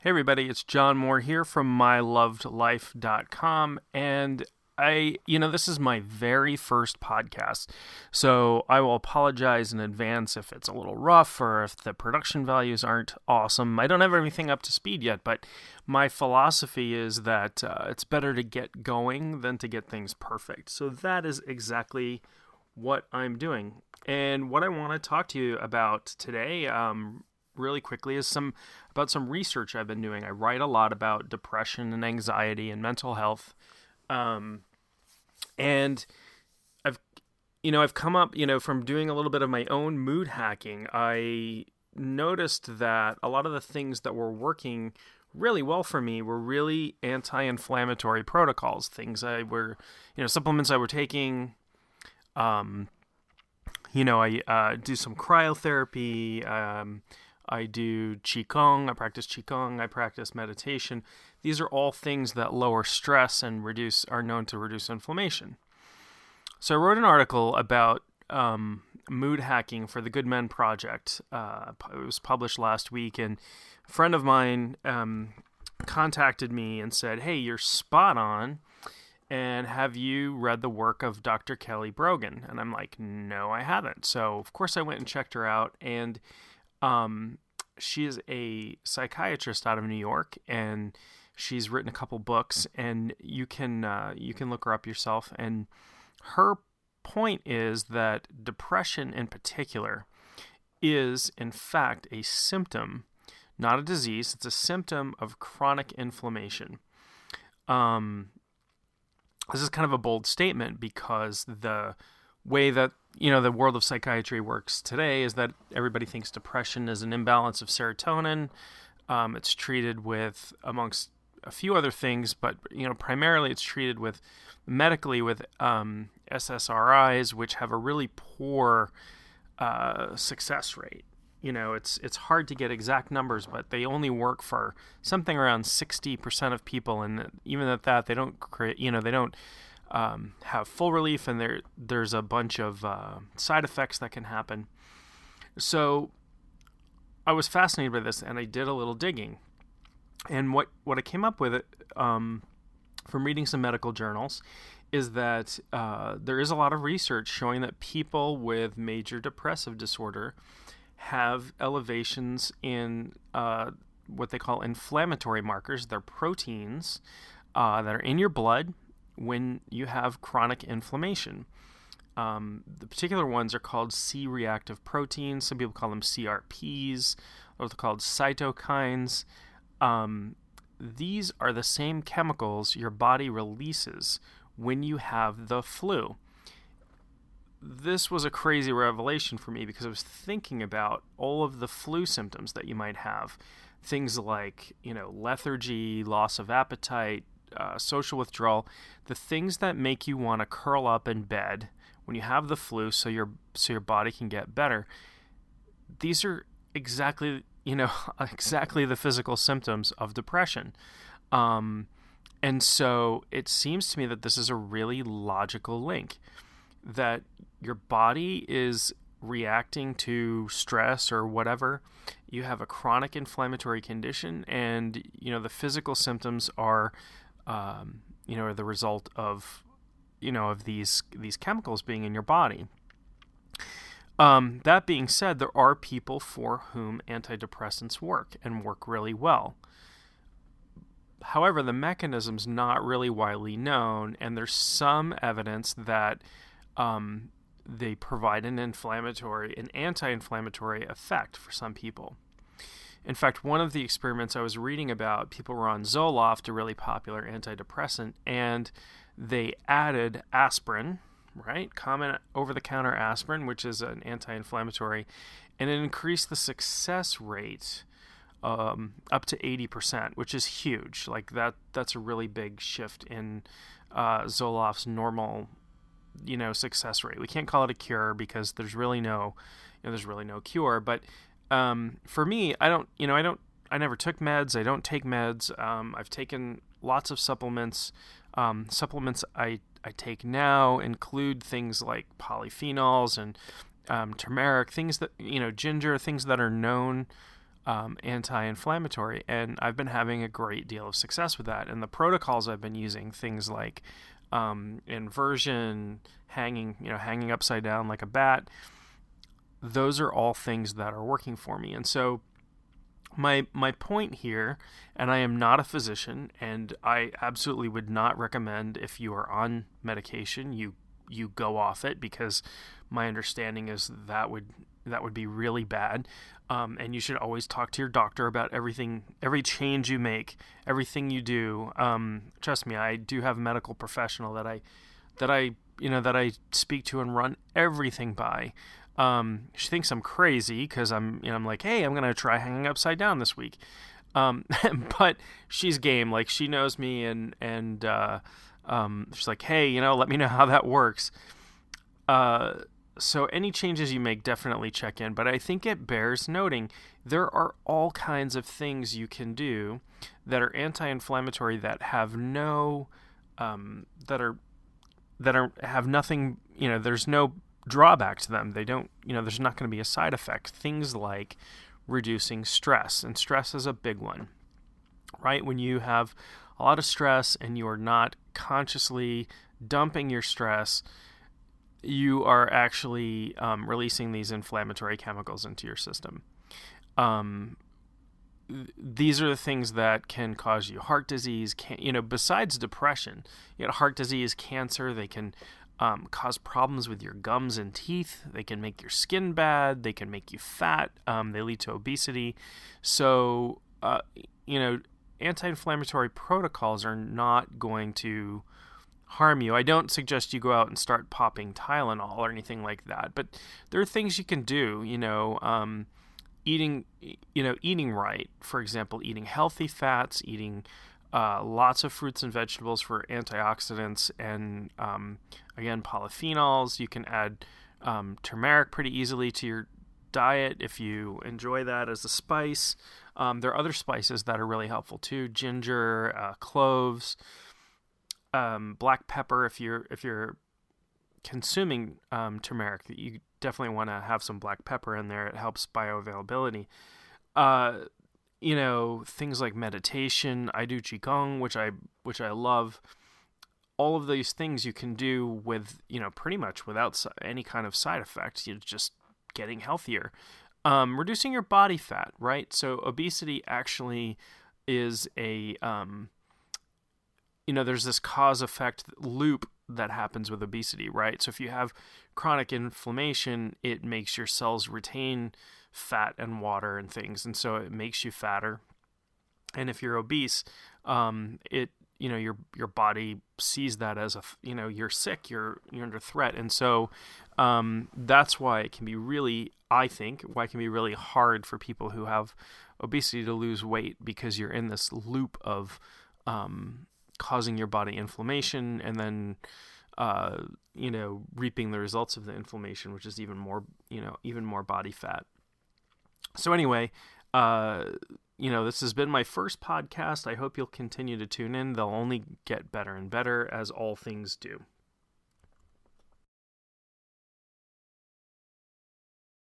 Hey everybody, it's John Moore here from mylovedlife.com, and this is my very first podcast, so I will apologize in advance if it's a little rough or if the production values aren't awesome. I don't have everything up to speed yet, but my philosophy is that it's better to get going than to get things perfect. So that is exactly what I'm doing. And what I want to talk to you about today, really quickly, is about some research I've been doing. I write a lot about depression and anxiety and mental health, and I've come up from doing a little bit of my own mood hacking. I noticed that a lot of the things that were working really well for me were really anti-inflammatory protocols. Supplements I were taking. I do some cryotherapy. I do Qigong, I practice Qigong, I practice meditation. These are all things that lower stress and are known to reduce inflammation. So I wrote an article about mood hacking for the Good Men Project. It was published last week, and a friend of mine contacted me and said, "Hey, you're spot on, and have you read the work of Dr. Kelly Brogan?" And I'm like, "No, I haven't." So of course I went and checked her out, and she is a psychiatrist out of New York, and she's written a couple books, and you can look her up yourself. And her point is that depression in particular is in fact a symptom, not a disease. It's a symptom of chronic inflammation. This is kind of a bold statement because the way that the world of psychiatry works today is that everybody thinks depression is an imbalance of serotonin. It's treated with, amongst a few other things, but primarily it's treated medically with SSRIs, which have a really poor success rate. It's hard to get exact numbers, but they only work for something around 60% of people, and even at that, they don't create. They don't have full relief, and there's a bunch of side effects that can happen. So I was fascinated by this, and I did a little digging. And what I came up with from reading some medical journals is that there is a lot of research showing that people with major depressive disorder have elevations in what they call inflammatory markers. They're proteins that are in your blood when you have chronic inflammation. The particular ones are called C-reactive proteins. Some people call them CRPs. Those are called cytokines. These are the same chemicals your body releases when you have the flu. This was a crazy revelation for me because I was thinking about all of the flu symptoms that you might have. Things like, lethargy, loss of appetite, social withdrawal, the things that make you want to curl up in bed when you have the flu so your body can get better. These are exactly the physical symptoms of depression. And so it seems to me that this is a really logical link, that your body is reacting to stress or whatever. You have a chronic inflammatory condition, and the physical symptoms are the result of these chemicals being in your body. That being said, there are people for whom antidepressants work and work really well. However, the mechanism's not really widely known, and there's some evidence that they provide an anti-inflammatory effect for some people. In fact, one of the experiments I was reading about, people were on Zoloft, a really popular antidepressant, and they added aspirin, right? Common over-the-counter aspirin, which is an anti-inflammatory, and it increased the success rate up to 80%, which is huge. Like that's a really big shift in Zoloft's normal, success rate. We can't call it a cure because there's really no cure. But for me, I never took meds. I don't take meds. I've taken lots of supplements. Supplements I take now include things like polyphenols and turmeric, things that, ginger, things that are known anti-inflammatory, and I've been having a great deal of success with that. And the protocols I've been using, things like inversion, hanging upside down like a bat, those are all things that are working for me. And so my point here, and I am not a physician, and I absolutely would not recommend, if you are on medication, you go off it, because my understanding is that would be really bad. And you should always talk to your doctor about everything, every change you make, everything you do. Trust me, I do have a medical professional that I speak to and run everything by. She thinks I'm crazy because I'm like, hey, I'm gonna try hanging upside down this week. But she's game. Like, she knows me, and she's like, hey, let me know how that works. So any changes you make, definitely check in. But I think it bears noting there are all kinds of things you can do that are anti-inflammatory that have no, have nothing. There's no drawback to them. They don't. There's not going to be a side effect. Things like reducing stress, and stress is a big one, right? When you have a lot of stress and you are not consciously dumping your stress, you are actually releasing these inflammatory chemicals into your system. These are the things that can cause you heart disease. Besides depression, heart disease, cancer. They can cause problems with your gums and teeth. They can make your skin bad. They can make you fat. They lead to obesity. So, anti-inflammatory protocols are not going to harm you. I don't suggest you go out and start popping Tylenol or anything like that, but there are things you can do. Eating right. For example, eating healthy fats, eating lots of fruits and vegetables for antioxidants, and again, polyphenols. You can add turmeric pretty easily to your diet if you enjoy that as a spice. There are other spices that are really helpful too: ginger, cloves, black pepper. If you're consuming turmeric, you definitely want to have some black pepper in there. It helps bioavailability. Things like meditation. I do qigong, which I love. All of these things you can do with, pretty much without any kind of side effects. You're just getting healthier. Reducing your body fat, right? So obesity actually is a, there's this cause-effect loop that happens with obesity, right? So if you have chronic inflammation, it makes your cells retain fat and water and things, and so it makes you fatter. And if you're obese, your body sees that as you're sick, you're under threat, and so that's why it can be really, I think, why it can be really hard for people who have obesity to lose weight, because you're in this loop of causing your body inflammation, and then reaping the results of the inflammation, which is even more body fat. So anyway, this has been my first podcast. I hope you'll continue to tune in. They'll only get better and better, as all things do.